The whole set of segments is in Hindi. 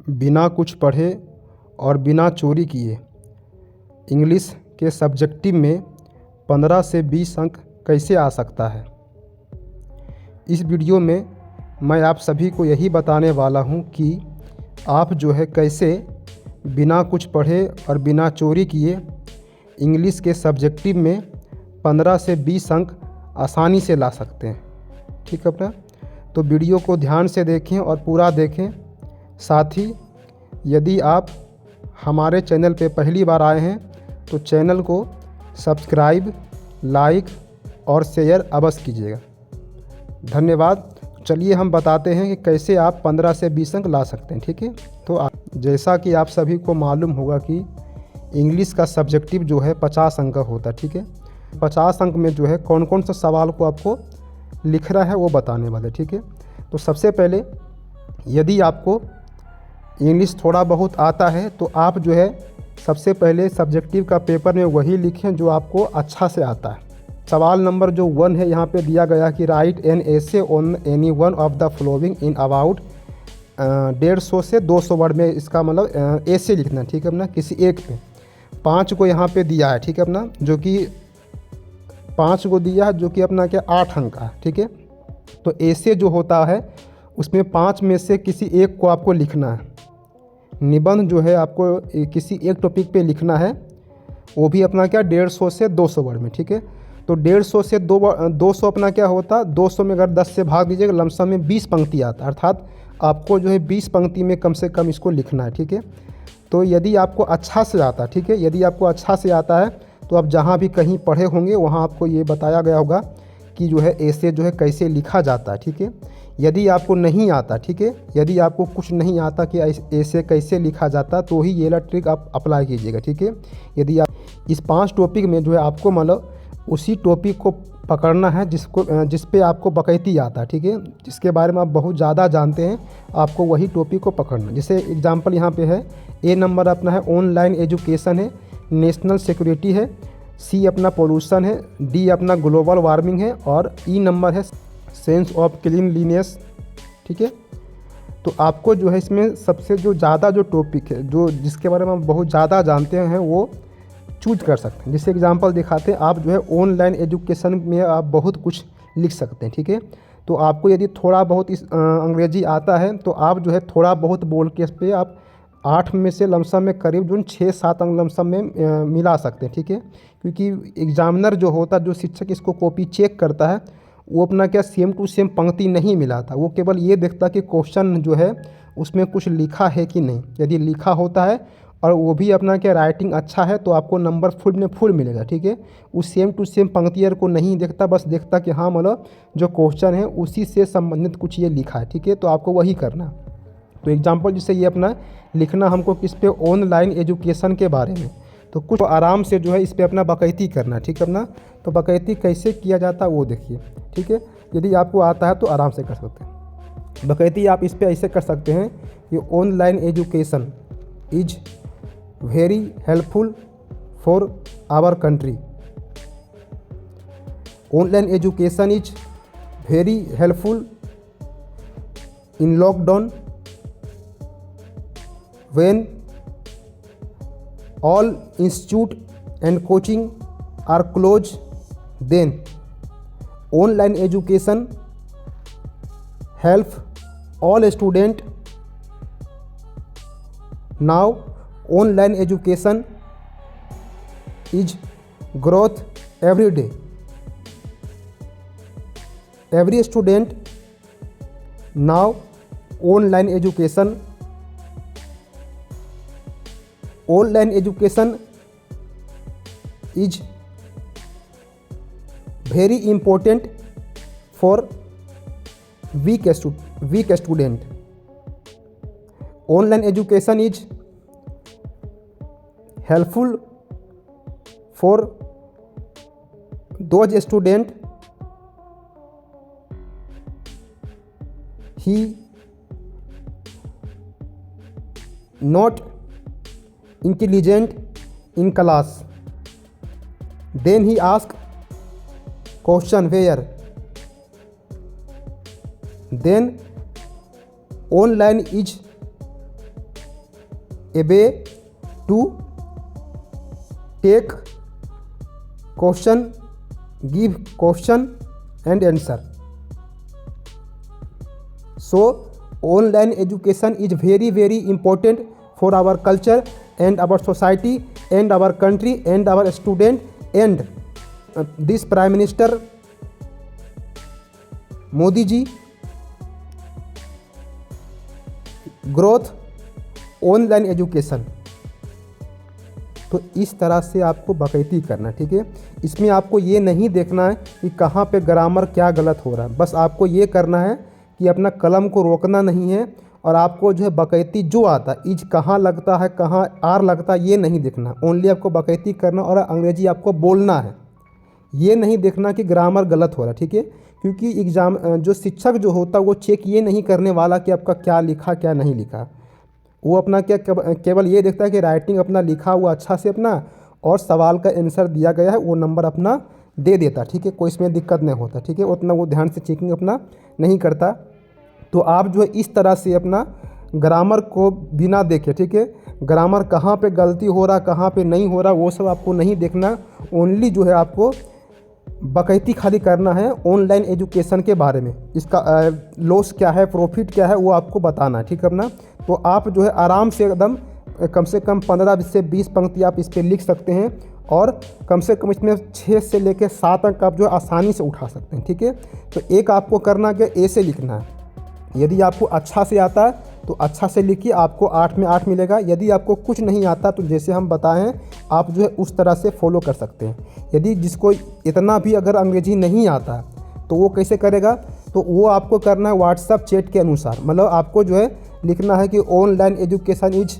बिना कुछ पढ़े और बिना चोरी किए इंग्लिश के सब्जेक्टिव में 15 से 20 अंक कैसे आ सकता है। इस वीडियो में मैं आप सभी को यही बताने वाला हूं कि आप जो है कैसे बिना कुछ पढ़े और बिना चोरी किए इंग्लिश के सब्जेक्टिव में 15 से 20 अंक आसानी से ला सकते हैं। ठीक है अपना, तो वीडियो को ध्यान से देखें और पूरा देखें। साथ ही यदि आप हमारे चैनल पे पहली बार आए हैं तो चैनल को सब्सक्राइब, लाइक और शेयर अवश्य कीजिएगा। धन्यवाद। चलिए हम बताते हैं कि कैसे आप 15 से 20 अंक ला सकते हैं। ठीक है, तो जैसा कि आप सभी को मालूम होगा कि इंग्लिश का सब्जेक्टिव जो है 50 अंक का होता है। ठीक है, 50 अंक में जो है कौन कौन सा सवाल को आपको लिखना है वो बताने वाले। ठीक है, तो सबसे पहले यदि आपको इंग्लिश थोड़ा बहुत आता है तो आप जो है सबसे पहले सब्जेक्टिव का पेपर में वही लिखें जो आपको अच्छा से आता है। सवाल नंबर जो 1 है यहाँ पे दिया गया कि write an essay on any one of the following in about 150 से 200 वर्ड में। इसका मतलब ऐसे लिखना। ठीक है अपना, किसी एक पे 5 को यहाँ पे दिया है। ठीक है अपना, जो कि 5 को दिया है जो कि अपना क्या 8 अंक का है। ठीक है, तो ऐसे जो होता है उसमें 5 में से किसी एक को आपको लिखना है। निबंध जो है आपको किसी एक टॉपिक पे लिखना है, वो भी अपना क्या 150 से 200 वर्ड में। ठीक है, तो 150 से 200 अपना क्या होता, 200 में अगर 10 से भाग दीजिएगा लमसम में 20 पंक्ति आता है, अर्थात आपको जो है 20 पंक्ति में कम से कम इसको लिखना है। ठीक है, तो यदि आपको अच्छा से आता है, ठीक है, यदि आपको अच्छा से आता है तो आप जहाँ भी कहीं पढ़े होंगे वहाँ आपको ये बताया गया होगा कि जो है ऐसे जो है कैसे लिखा जाता है। ठीक है, यदि आपको नहीं आता, ठीक है, यदि आपको कुछ नहीं आता कि ऐसे कैसे लिखा जाता तो ही ये वाला ट्रिक आप अप्लाई कीजिएगा। ठीक है, यदि आप इस 5 टॉपिक में जो है आपको मतलब उसी टॉपिक को पकड़ना है जिस पे आपको बकैती आता है। ठीक है, जिसके बारे में आप बहुत ज़्यादा जानते हैं, आपको वही टॉपिक को पकड़ना। जैसे एग्जांपल यहाँ पे है, ए नंबर अपना है ऑनलाइन एजुकेशन है, नेशनल सिक्योरिटी है, सी अपना पोल्यूशन है, डी अपना ग्लोबल वार्मिंग है और ई नंबर है सेंस ऑफ क्लीनलीनेस। ठीक है, तो आपको जो है इसमें सबसे जो ज़्यादा जो टॉपिक है जो जिसके बारे में आप बहुत ज़्यादा जानते हैं वो चूज कर सकते हैं। जैसे एग्जांपल दिखाते हैं, आप जो है ऑनलाइन एजुकेशन में आप बहुत कुछ लिख सकते हैं। ठीक है, तो आपको यदि थोड़ा बहुत इस अंग्रेजी आता है तो आप जो है थोड़ा बहुत बोल के इस पर आप 8 में से लमसम में करीब जो 6-7 अंक लमसम में मिला सकते हैं। ठीक है, क्योंकि एग्जामिनर जो होता है, जो शिक्षक इसको कॉपी चेक करता है, वो अपना क्या सेम टू सेम पंक्ति नहीं मिलाता, वो केवल ये देखता कि क्वेश्चन जो है उसमें कुछ लिखा है कि नहीं। यदि लिखा होता है और वो भी अपना क्या राइटिंग अच्छा है तो आपको नंबर फुल में फुल मिलेगा। ठीक है, वो सेम टू सेम पंक्तियर को नहीं देखता, बस देखता कि हाँ मतलब जो क्वेश्चन है उसी से संबंधित कुछ ये लिखा है। ठीक है, तो आपको वही करना। तो एग्जांपल जैसे ये अपना लिखना हमको किस पे, ऑनलाइन एजुकेशन के बारे में, तो कुछ आराम से जो है इस पे अपना बकैती करना। ठीक है अपना, तो बकैती कैसे किया जाता है वो देखिए। ठीक है, यदि आपको आता है तो आराम से कर सकते हैं बकैती। आप इस पे ऐसे कर सकते हैं कि online education is very helpful for our country. Online education is very helpful in lockdown when all institute and coaching are closed, then online education help all student. Now online education is growth every day. Every student now online education is very important for weak student. Online education is helpful for those student he not intelligent in class. Then he asked question where. Then online is a way to take question, give question and answer. So online education is very very important for our culture and our society and our country and our student and this prime minister Modi ji growth online education. तो इस तरह से आपको बाकायदगी करना है, ठीक है। इसमें आपको ये नहीं देखना है कि कहाँ पे ग्रामर क्या गलत हो रहा है, बस आपको ये करना है कि अपना कलम को रोकना नहीं है और आपको जो है बाकायदगी जो आता है, इज कहाँ लगता है, कहाँ आर लगता है, ये नहीं देखना। ओनली आपको बाकायदगी करना और अंग्रेजी आपको बोलना है, ये नहीं देखना कि ग्रामर गलत हो रहा है, ठीक है। क्योंकि एग्ज़ाम जो शिक्षक जो होता है वो चेक ये नहीं करने वाला कि आपका क्या लिखा क्या नहीं लिखा। वो अपना क्या केवल ये देखता है कि राइटिंग अपना लिखा हुआ अच्छा से अपना और सवाल का आंसर दिया गया है वो नंबर अपना दे देता, ठीक है। कोई इसमें दिक्कत नहीं होता, ठीक है। उतना वो ध्यान से चेकिंग अपना नहीं करता। तो आप जो है इस तरह से अपना ग्रामर को बिना देखे, ठीक है, ग्रामर कहाँ पे गलती हो रहा कहाँ पे नहीं हो रहा वो सब आपको नहीं देखना। ओनली जो है आपको बाकायदगी खाली करना है ऑनलाइन एजुकेशन के बारे में, इसका लॉस क्या है प्रॉफिट क्या है वो आपको बताना है, ठीक है अपना। तो आप जो है आराम से एकदम कम से कम 15 से 20 पंक्ति आप इस पर लिख सकते हैं और कम से कम इसमें 6 से लेकर 7 अंक आप जो है आसानी से उठा सकते हैं, ठीक है। तो एक आपको करना कि ए से लिखना है। यदि आपको अच्छा से आता है तो अच्छा से लिखिए, आपको 8 में 8 मिलेगा। यदि आपको कुछ नहीं आता तो जैसे हम बताए हैं आप जो है उस तरह से फॉलो कर सकते हैं। यदि जिसको इतना भी अगर अंग्रेजी नहीं आता तो वो कैसे करेगा, तो वो आपको करना है व्हाट्सएप चैट के अनुसार। मतलब आपको जो है लिखना है कि ऑनलाइन एजुकेशन इज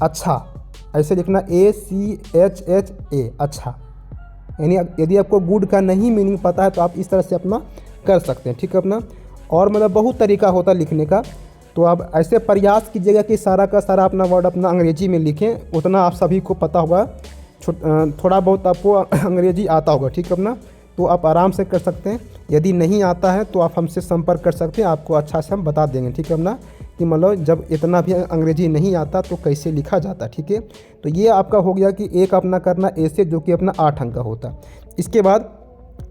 अच्छा, ऐसे लिखना ACHHA अच्छा। यानी यदि आपको गुड का नहीं मीनिंग पता है तो आप इस तरह से अपना कर सकते हैं, ठीक है अपना। और मतलब बहुत तरीका होता है लिखने का। तो आप ऐसे प्रयास कीजिएगा कि सारा का सारा अपना वर्ड अपना अंग्रेजी में लिखें। उतना आप सभी को पता होगा, थोड़ा बहुत आपको अंग्रेजी आता होगा, ठीक है अपना। तो आप आराम से कर सकते हैं। यदि नहीं आता है तो आप हमसे संपर्क कर सकते हैं, आपको अच्छा से हम बता देंगे, ठीक है अपना, कि मतलब जब इतना भी अंग्रेजी नहीं आता तो कैसे लिखा जाता, ठीक है। तो ये आपका हो गया कि एक अपना करना ऐसे जो कि अपना 8 अंक का होता। इसके बाद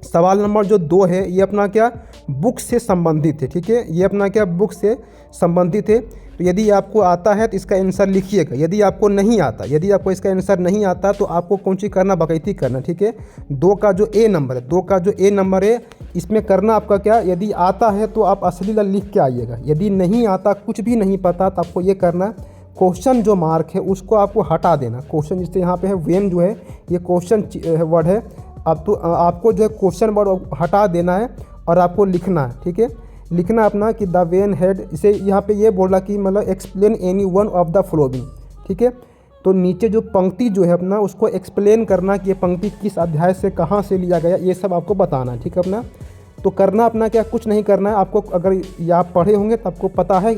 सवाल नंबर जो 2 है ये अपना क्या बुक से संबंधित है, ठीक है। ये अपना क्या बुक से संबंधित है। तो यदि आपको आता है तो इसका आंसर लिखिएगा। यदि आपको नहीं आता, यदि आपको इसका आंसर नहीं आता तो आपको कौन सी करना बाकायदगी करना, ठीक है। 2 का जो ए नंबर है, 2 का जो ए नंबर है इसमें करना आपका क्या, यदि आता है तो आप असली लिख के आइएगा। यदि नहीं आता, कुछ भी नहीं पता, तो आपको ये करना क्वेश्चन जो मार्क है उसको आपको हटा देना। क्वेश्चन जैसे यहाँ पे है वेन जो है ये क्वेश्चन वर्ड है, अब तो आपको जो है क्वेश्चन वर्ड हटा देना है और आपको लिखना है, ठीक है। लिखना अपना कि द वेन हेड, इसे यहाँ पे ये बोला कि मतलब explain any one of the following, ठीक है। तो नीचे जो पंक्ति जो है अपना उसको एक्सप्लेन करना कि ये पंक्ति किस अध्याय से कहाँ से लिया गया, ये सब आपको बताना है, ठीक है अपना। तो करना अपना क्या, कुछ नहीं करना है आपको। अगर ये आप पढ़े होंगे तो आपको पता है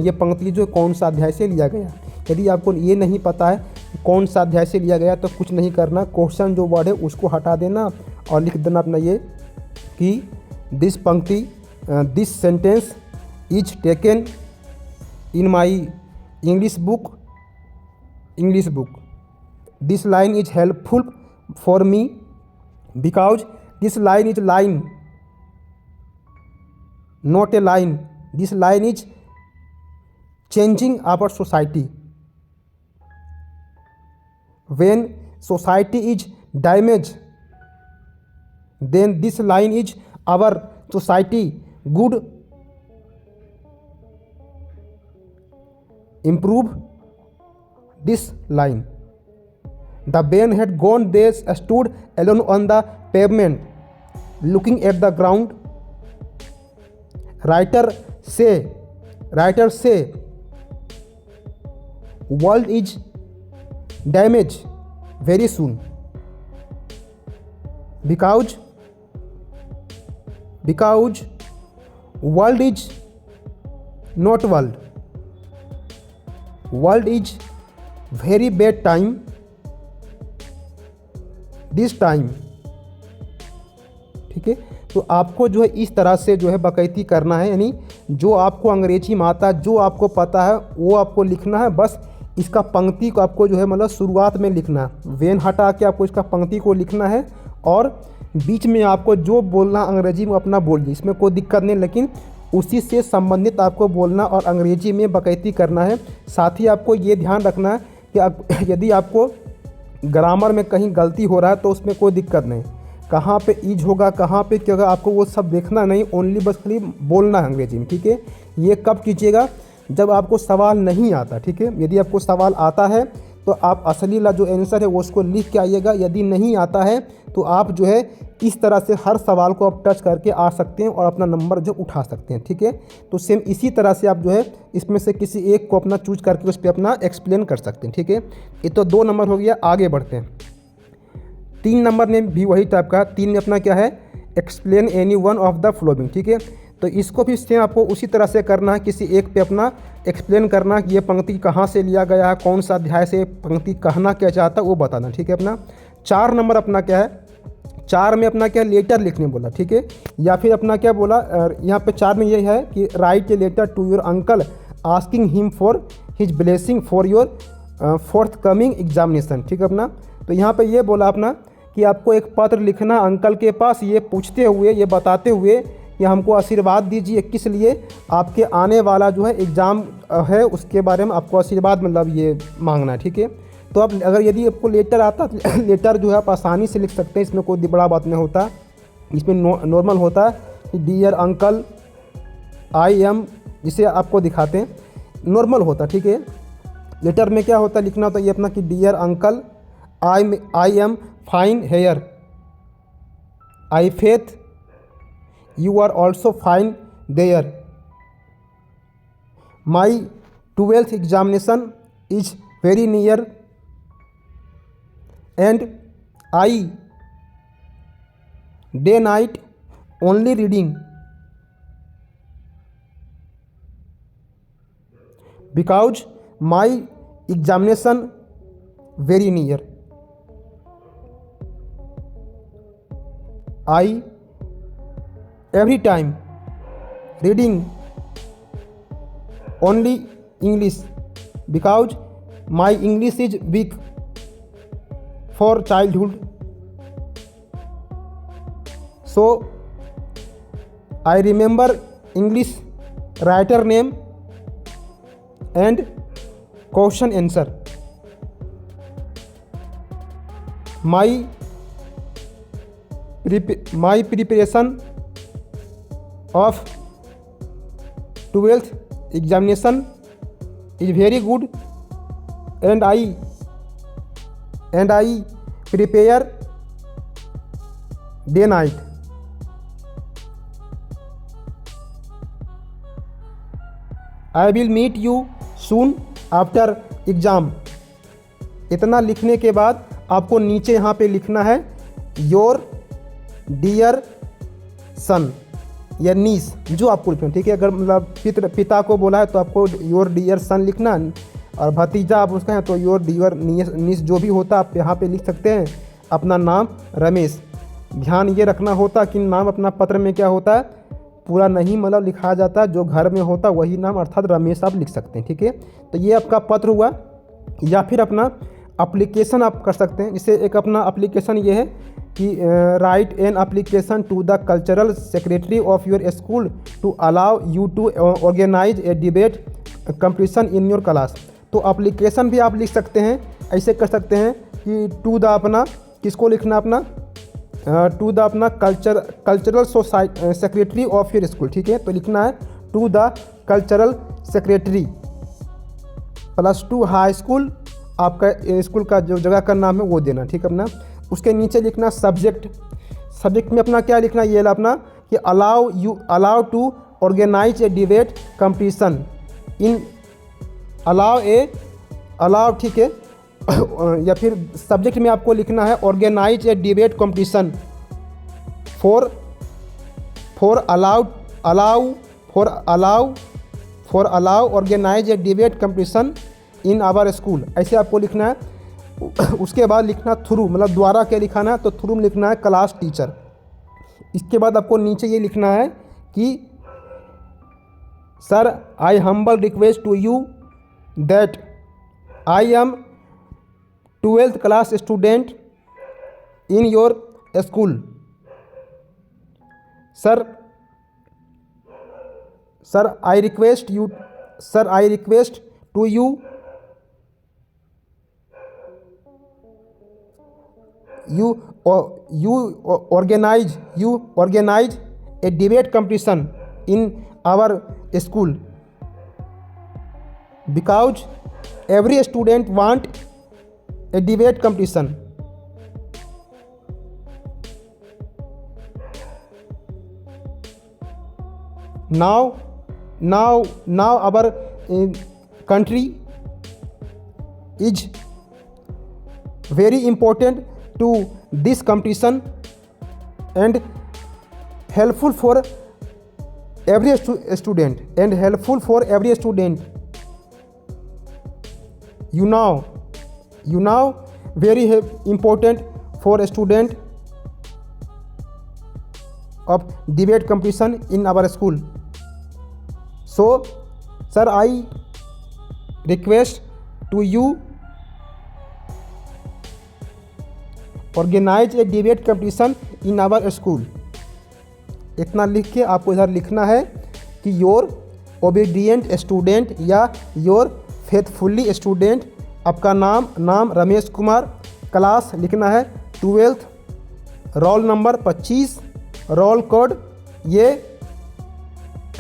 ये पंक्ति जो कौन सा अध्याय से लिया गया। यदि आपको ये नहीं पता है कौन सा अध्याय से लिया गया तो कुछ नहीं करना, क्वेश्चन जो वर्ड है उसको हटा देना और लिख देना अपना ये कि दिस पंक्ति this sentence is taken in my English book this line is helpful for me because this line is line not a line, this line is changing our society. When society is damaged, then this line is our society good. Improve this line. The man had gone there, stood alone on the pavement, looking at the ground. Writer say world is damaged very soon because world is not world is very bad time this time, ठीक है। तो आपको जो है इस तरह से जो है बाकायदगी करना है। यानी जो आपको अंग्रेजी में आता है, जो आपको पता है वो आपको लिखना है। बस इसका पंक्ति को आपको जो है मतलब शुरुआत में लिखना है, वेन हटा के आपको इसका पंक्ति को लिखना है और बीच में आपको जो बोलना अंग्रेजी में अपना बोलिए, इसमें कोई दिक्कत नहीं, लेकिन उसी से संबंधित आपको बोलना और अंग्रेजी में बकैती करना है। साथ ही आपको ये ध्यान रखना है कि यदि आपको ग्रामर में कहीं गलती हो रहा है तो उसमें कोई दिक्कत नहीं, कहाँ पे इज होगा कहाँ पे क्या होगा आपको वो सब देखना नहीं, ओनली बस खाली बोलना है अंग्रेजी में, ठीक है। ये कब कीजिएगा, जब आपको सवाल नहीं आता, ठीक है। यदि आपको सवाल आता है तो आप असली जो आंसर है वो उसको लिख के आइएगा, यदि नहीं आता है तो आप जो है इस तरह से हर सवाल को आप टच करके आ सकते हैं और अपना नंबर जो उठा सकते हैं, ठीक है। तो सेम इसी तरह से आप जो है इसमें से किसी एक को अपना चूज करके उस पर अपना एक्सप्लेन कर सकते हैं, ठीक है। ये तो 2 नंबर हो गया। आगे बढ़ते हैं, 3 नंबर में भी वही टाइप का, 3 में अपना क्या है, explain any one of the flowing, ठीक है। तो इसको भी सेम आपको उसी तरह से करना है, किसी एक पे अपना एक्सप्लेन करना कि ये पंक्ति कहाँ से लिया गया है, कौन सा अध्याय से पंक्ति कहना क्या चाहता है वो बताना, ठीक है। अपना 4 नंबर अपना क्या है, 4 में अपना क्या लेटर लिखने बोला, ठीक है। या फिर अपना क्या बोला यहाँ पे 4 में ये है कि write a letter to your uncle asking him for his blessing for your forthcoming examination, ठीक है अपना। तो यहाँ पे ये बोला अपना कि आपको एक पत्र लिखना अंकल के पास, ये पूछते हुए, ये बताते हुए कि हमको आशीर्वाद दीजिए, किस लिए, आपके आने वाला जो है एग्ज़ाम है उसके बारे में आपको आशीर्वाद मतलब ये मांगना है, ठीक है। तो अब अगर यदि आपको लेटर आता तो लेटर जो है आप आसानी से लिख सकते हैं, इसमें कोई बड़ा बात नहीं होता, इसमें नॉर्मल होता है कि डियर अंकल आई एम, जिसे आपको दिखाते हैं नॉर्मल होता, ठीक है। लेटर में क्या होता है लिखना होता है ये अपना कि dear uncle I am fine here, I faith you are also fine there, my 12th examination is very near and I day night only reading because my examination very near. I every time reading only English because my English is weak for childhood, so I remember English writer name and question answer. My preparation of 12th examination is very good and I prepare day night. I will meet you soon after exam. इतना लिखने के बाद आपको नीचे यहाँ पे लिखना है योर डियर सन या नीस, जो आपको लिखना, ठीक है। अगर मतलब पिता को बोला है तो आपको योर डियर सन लिखना, और भतीजा आप उसका है तो योर डियर नीस जो भी होता आप यहाँ पे लिख सकते हैं अपना नाम रमेश। ध्यान ये रखना होता कि नाम अपना पत्र में क्या होता है पूरा नहीं मतलब लिखा जाता, जो घर में होता वही नाम अर्थात रमेश आप लिख सकते हैं, ठीक है। तो ये आपका पत्र हुआ। या फिर अपना एप्लीकेशन आप कर सकते हैं, जिससे एक अपना एप्लीकेशन ये है कि write an application to the cultural secretary of your school to allow you to organise a debate competition in your class. तो एप्लीकेशन भी आप लिख सकते हैं, ऐसे कर सकते हैं कि टू द अपना किसको लिखना अपना टू द अपना cultural society secretary of your school, ठीक है। तो लिखना है to the cultural secretary +2 high school, आपका स्कूल का जो जगह का नाम है वो देना, ठीक है अपना। उसके नीचे लिखना सब्जेक्ट में अपना क्या लिखना ये अपना कि allow to organise a debate competition in allow, ठीक है। या फिर सब्जेक्ट में आपको लिखना है organise a debate competition for allow organise a debate competition in our school, ऐसे आपको लिखना है। उसके बाद लिखना थ्रू, मतलब द्वारा क्या लिखाना है तो थ्रू में लिखना है क्लास टीचर। इसके बाद आपको नीचे ये लिखना है कि sir I humble request to you that I am 12th class student in your school. Sir I request to you organize a debate competition in our school because every student want a debate competition. Now our country is very important to this competition and helpful for every student you know very important for a student of debate competition in our school. So sir, I request to you organise a debate competition in our school. इतना लिख के आपको इधर लिखना है कि योर ओबीडियंट स्टूडेंट या योर फेथफुली स्टूडेंट, आपका नाम रमेश कुमार, क्लास लिखना है 12th, roll number 25, roll code ये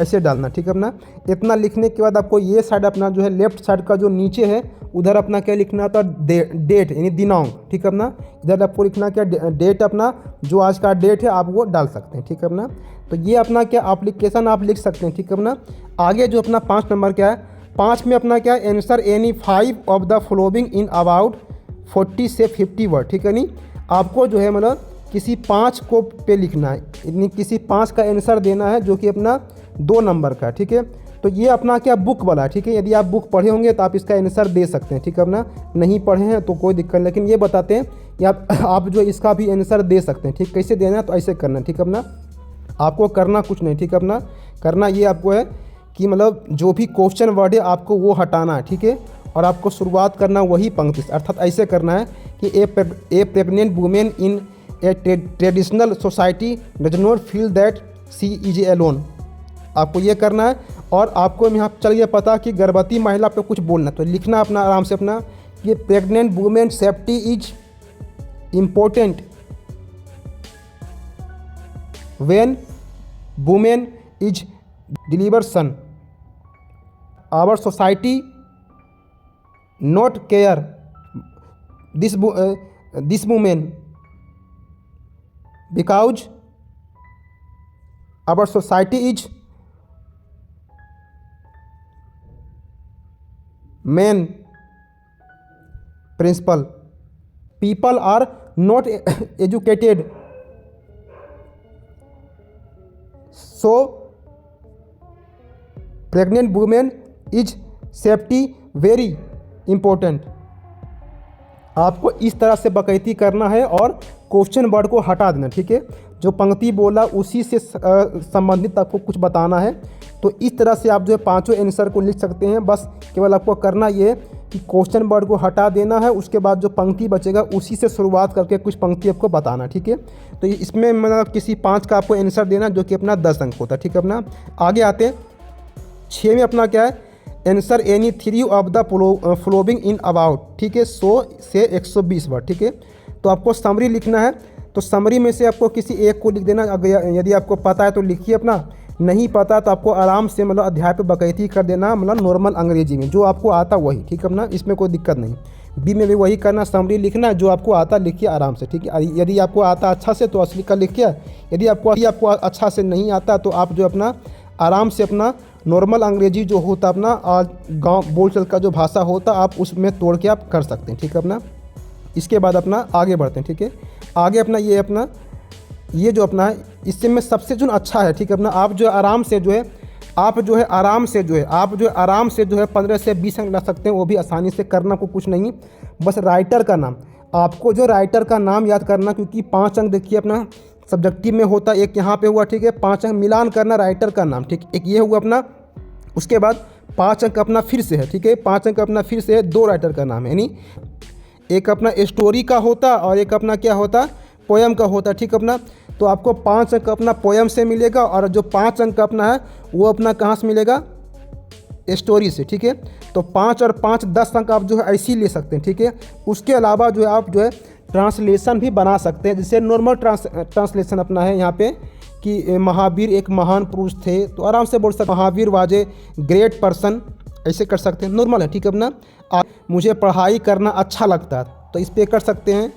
ऐसे डालना, ठीक है अपना। इतना लिखने के बाद आपको ये साइड अपना जो है लेफ्ट साइड का जो नीचे है उधर अपना क्या लिखना था, डेट यानी दिनांक, ठीक है अपना। इधर आपको लिखना क्या, डेट अपना जो आज का डेट है आप वो डाल सकते हैं, ठीक है अपना। तो ये अपना क्या एप्लीकेशन आप लिख सकते हैं, ठीक है अपना। आगे जो अपना 5 नंबर क्या है, 5 में अपना क्या, answer any 5 of the following in about 40 से 50 वर्ड, ठीक है नहीं। आपको जो है मतलब किसी 5 को पे लिखना है, यानी किसी 5 का आंसर देना है जो कि अपना 2 नंबर का, ठीक है। तो ये अपना क्या बुक वाला है, ठीक है। यदि आप बुक पढ़े होंगे तो आप इसका आंसर दे सकते हैं, ठीक है अपना। नहीं पढ़े हैं तो कोई दिक्कत नहीं, लेकिन ये बताते हैं कि आप जो इसका भी आंसर दे सकते हैं, ठीक। कैसे देना है तो ऐसे करना है, ठीक है अपना। आपको करना कुछ नहीं, ठीक है अपना। करना ये आपको है कि मतलब जो भी क्वेश्चन वर्ड है आपको वो हटाना है, ठीक है। और आपको शुरुआत करना वही पंक्ति से, अर्थात ऐसे करना है कि a pregnant women in a traditional society does not feel that she is alone. आपको ये करना है। और आपको यहाँ चल गया पता कि गर्भवती महिला पे कुछ बोलना, तो लिखना अपना आराम से अपना कि pregnant women safety is important when women is deliver son. Our society not care this women because our society is main principle, people are not educated, so pregnant women is safety very important। आपको इस तरह से बकैती करना है और क्वेश्चन वर्ड को हटा देना, ठीक है। जो पंक्ति बोला उसी से संबंधित आपको कुछ बताना है। तो इस तरह से आप जो है 5 आंसर को लिख सकते हैं। बस केवल आपको करना ये कि क्वेश्चन वर्ड को हटा देना है, उसके बाद जो पंक्ति बचेगा उसी से शुरुआत करके कुछ पंक्ति आपको बताना, ठीक है। तो इसमें मतलब किसी 5 का आपको आंसर देना जो कि अपना 10 अंक होता है, ठीक है अपना। आगे आते हैं 6 में अपना क्या है, answer any 3 of the following in about, ठीक है 100 से 120 वर्ड, ठीक है। तो आपको समरी लिखना है, तो समरी में से आपको किसी एक को लिख देना। यदि आपको पता है तो लिखिए, अपना नहीं पता तो आपको आराम से मतलब अध्याय पे बकैती कर देना, मतलब नॉर्मल अंग्रेजी में जो आपको आता वही, ठीक है अपना। इसमें कोई दिक्कत नहीं। बी में भी वही करना, समरी लिखना, जो आपको आता लिखिए आराम से, ठीक है। यदि आपको आता अच्छा से तो असली का लिखिए, यदि आपको अच्छा से नहीं आता तो आप जो अपना आराम से अपना नॉर्मल अंग्रेजी जो होता अपना गाँव बोलचाल का जो भाषा होता आप उसमें तोड़ के आप कर सकते हैं, ठीक है अपना। इसके बाद अपना आगे बढ़ते हैं, ठीक है। आगे अपना ये जो अपना है इससे में सबसे जो अच्छा है, ठीक है अपना। आप जो आराम से जो है 15 से 20 अंक ला सकते हैं, वो भी आसानी से। करना को कुछ नहीं, बस राइटर का नाम, आपको जो राइटर का नाम याद करना, क्योंकि 5 अंक देखिए अपना सब्जेक्टिव में होता, एक यहाँ पे हुआ, ठीक है। 5 अंक मिलान करना राइटर का नाम, ठीक। एक ये हुआ अपना। उसके बाद 5 अंक अपना फिर से है, ठीक है। 5 अंक अपना फिर से है, 2 राइटर का नाम है, यानी एक अपना स्टोरी का होता और एक अपना क्या होता, पोयम का होता, ठीक अपना। तो आपको 5 अंक अपना पोयम से मिलेगा और जो 5 अंक अपना है वो अपना कहाँ से मिलेगा, स्टोरी से, ठीक है। तो 5 और 5 10 अंक आप जो है ऐसे ही ले सकते हैं, ठीक है। उसके अलावा जो है आप जो है ट्रांसलेशन भी बना सकते हैं, जैसे नॉर्मल ट्रांसलेशन अपना है यहाँ पे कि महावीर एक महान पुरुष थे, तो आराम से बोल सकते Mahavir was a great person, ऐसे कर सकते हैं, नॉर्मल है, ठीक है अपना। मुझे पढ़ाई करना अच्छा लगता है, तो इस पर कर सकते हैं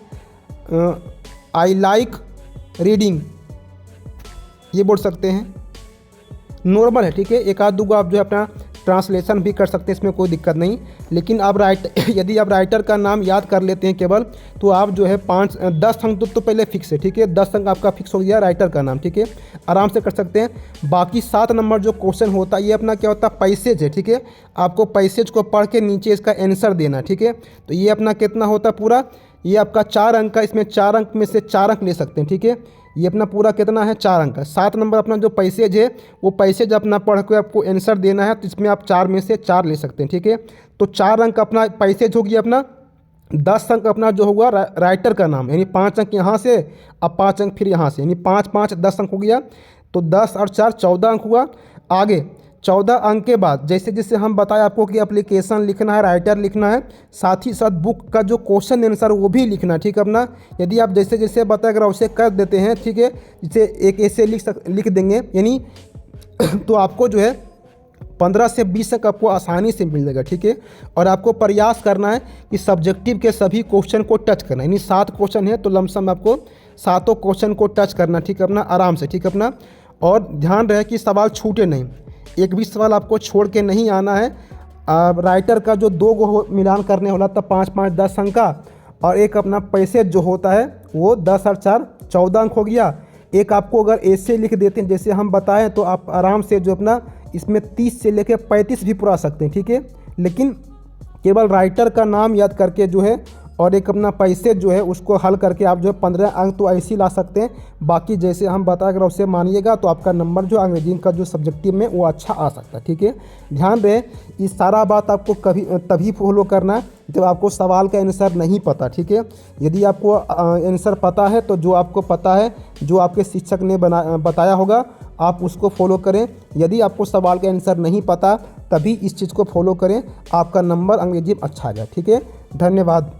आई लाइक रीडिंग, ये बोल सकते हैं, नॉर्मल है, ठीक है। एक आध दूगो आप जो है अपना ट्रांसलेशन भी कर सकते हैं, इसमें कोई दिक्कत नहीं। लेकिन आप यदि आप राइटर का नाम याद कर लेते हैं केवल, तो आप जो है 10 अंक तो पहले फिक्स है, ठीक है। 10 अंक आपका फिक्स हो गया राइटर का नाम, ठीक है, आराम से कर सकते हैं। बाकी 7 नंबर जो क्वेश्चन होता है ये अपना क्या होता है, पैसेज है, ठीक है। आपको पैसेज को पढ़ के नीचे इसका आंसर देना, ठीक है। तो ये अपना कितना होता है पूरा, ये आपका 4 अंक का, इसमें 4 अंक में से 4 अंक ले सकते हैं, ठीक है। ये अपना पूरा कितना है, 4 अंक का। 7 नंबर अपना जो पैसेज है वो पैसेज अपना पढ़ के आपको आंसर देना है, तो इसमें आप 4 में से 4 ले सकते हैं, ठीक है। तो 4 अंक अपना पैसेज हो गया अपना। 10 अंक अपना जो होगा राइटर का नाम, यानी 5 अंक यहाँ से, अब 5 अंक फिर यहाँ से, यानी 5 5 10 अंक हो गया। तो 10 और 4 14 अंक हुआ। आगे 14 अंक के बाद जैसे जैसे हम बताएं आपको कि एप्लीकेशन लिखना है, राइटर लिखना है, साथ ही साथ बुक का जो क्वेश्चन आंसर वो भी लिखना है, ठीक है अपना। यदि आप जैसे जैसे बताया अगर उसे कर देते हैं, ठीक है, जैसे एक ऐसे लिख देंगे, यानी तो आपको जो है 15 से 20 तक आपको आसानी से मिल जाएगा, ठीक है। और आपको प्रयास करना है कि सब्जेक्टिव के सभी क्वेश्चन को टच करना है, यानी 7 क्वेश्चन है तो लमसम आपको 7 क्वेश्चन को टच करना, ठीक है अपना, आराम से, ठीक है अपना। और ध्यान रहे कि सवाल छूटे नहीं, एक भी सवाल आपको छोड़ के नहीं आना है। राइटर का जो 2 गो मिलान करने वाला था 5 5 10 अंक का, और एक अपना पैसेज जो होता है वो 10 और 4 14 अंक हो गया। एक आपको अगर ऐसे लिख देते हैं जैसे हम बताएं, तो आप आराम से जो अपना इसमें 30 से लेकर 35 भी पुरा सकते हैं, ठीक है। लेकिन केवल राइटर का नाम याद करके जो है और एक अपना पैसेज जो है उसको हल करके आप जो है 15 अंक तो ऐसे ही ला सकते हैं। बाकी जैसे हम बताया अगर उससे मानिएगा तो आपका नंबर जो अंग्रेजी का जो सब्जेक्टिव में वो अच्छा आ सकता है, ठीक है। ध्यान रहे ये सारा बात आपको तभी फॉलो करना है जब आपको सवाल का आंसर नहीं पता, ठीक है। यदि आपको आंसर पता है तो जो आपको पता है, जो आपके शिक्षक ने बताया होगा, आप उसको फॉलो करें। यदि आपको सवाल का आंसर नहीं पता तभी इस चीज़ को फॉलो करें, आपका नंबर अंग्रेजी में अच्छा आ जाए, ठीक है। धन्यवाद।